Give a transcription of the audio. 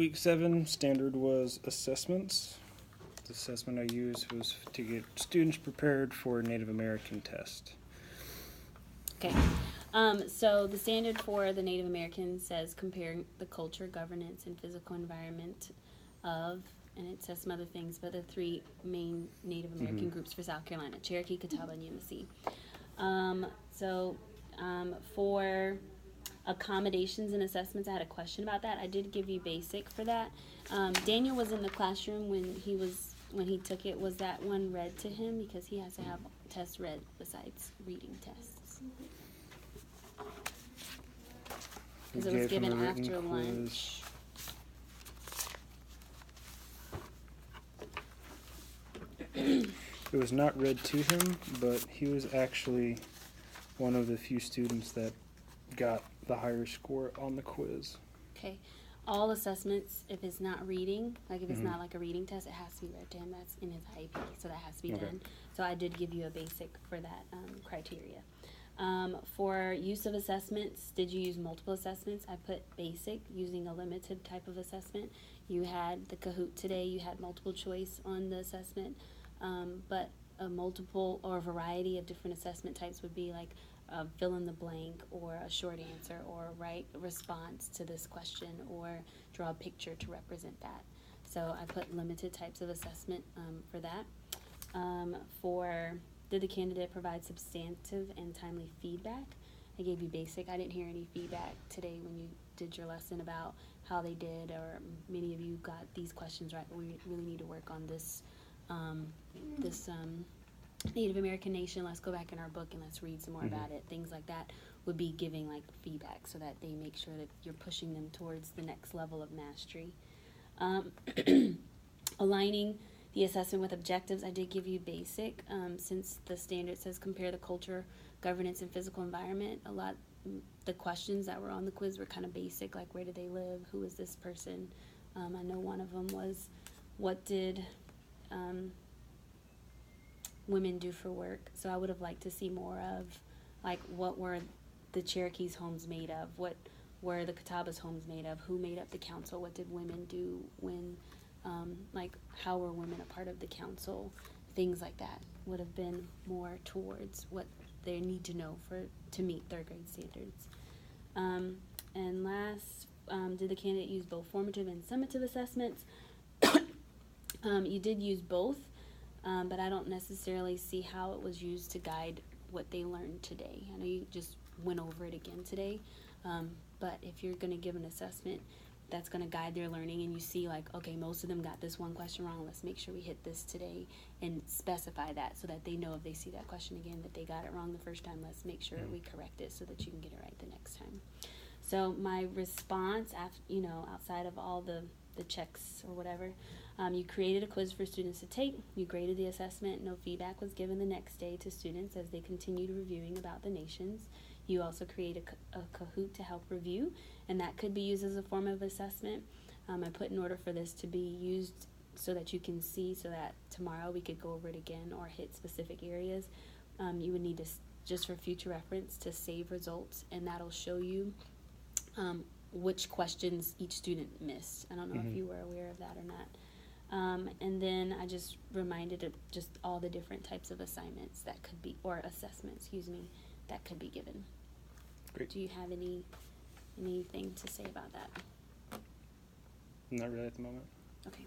week 7 standard was assessments. The assessment I used was to get students prepared for a Native American test. Okay. So the standard for the Native Americans says comparing the culture, governance, and physical environment of, and it says some other things, but the 3 main Native American groups for South Carolina: Cherokee, Catawba, and Yamasee. For accommodations and assessments, I had a question about that. I did give you basic for that. Daniel was in the classroom when he took it. Was that one read to him? Because he has to have tests read besides reading tests. Because it was given after lunch. It was not read to him, but he was actually one of the few students that got the higher score on the quiz. Okay. All assessments, if it's not reading, like if it's not like a reading test, it has to be read to him. That's in his IEP, so that has to be done. So I did give you a basic for that criteria. For use of assessments, did you use multiple assessments? I put basic, using a limited type of assessment. You had the Kahoot today. You had multiple choice on the assessment, but a multiple or a variety of different assessment types would be like fill in the blank, or a short answer, or write a response to this question, or draw a picture to represent that. So I put limited types of assessment for that. Did the candidate provide substantive and timely feedback? I gave you basic. I didn't hear any feedback today when you did your lesson about how they did, or many of you got these questions right, but we really need to work on this Native American nation. Let's go back in our book and let's read some more about it. Things like that would be giving like feedback so that they make sure that you're pushing them towards the next level of mastery. Aligning the assessment with objectives, I did give you basic. Since the standard says compare the culture, governance, and physical environment, the questions that were on the quiz were kind of basic, like where do they live, who is this person. I know one of them was, what did women do for work? So I would have liked to see more of, like, what were the Cherokees' homes made of, what were the Catawba's homes made of, who made up the council, what did women do when, like, how were women a part of the council, things like that would have been more towards what they need to know to meet 3rd grade standards. And last, did the candidate use both formative and summative assessments? You did use both, but I don't necessarily see how it was used to guide what they learned today. I know you just went over it again today, but if you're going to give an assessment that's going to guide their learning, and you see like, okay, most of them got this one question wrong, let's make sure we hit this today, and specify that so that they know if they see that question again that they got it wrong the first time, let's make sure we correct it so that you can get it right the next time. So my response, outside of all the checks or whatever, you created a quiz for students to take. You graded the assessment. No feedback was given the next day to students as they continued reviewing about the nations. You also created a Kahoot to help review, and that could be used as a form of assessment. I put in order for this to be used so that you can see, so that tomorrow we could go over it again or hit specific areas. You would need to, just for future reference, to save results, and that'll show you which questions each student missed. I don't know if you were aware of that or not. And then I just reminded of just all the different types of assignments that could be, or assessments, that could be given. Great. Do you have anything to say about that? Not really at the moment. Okay.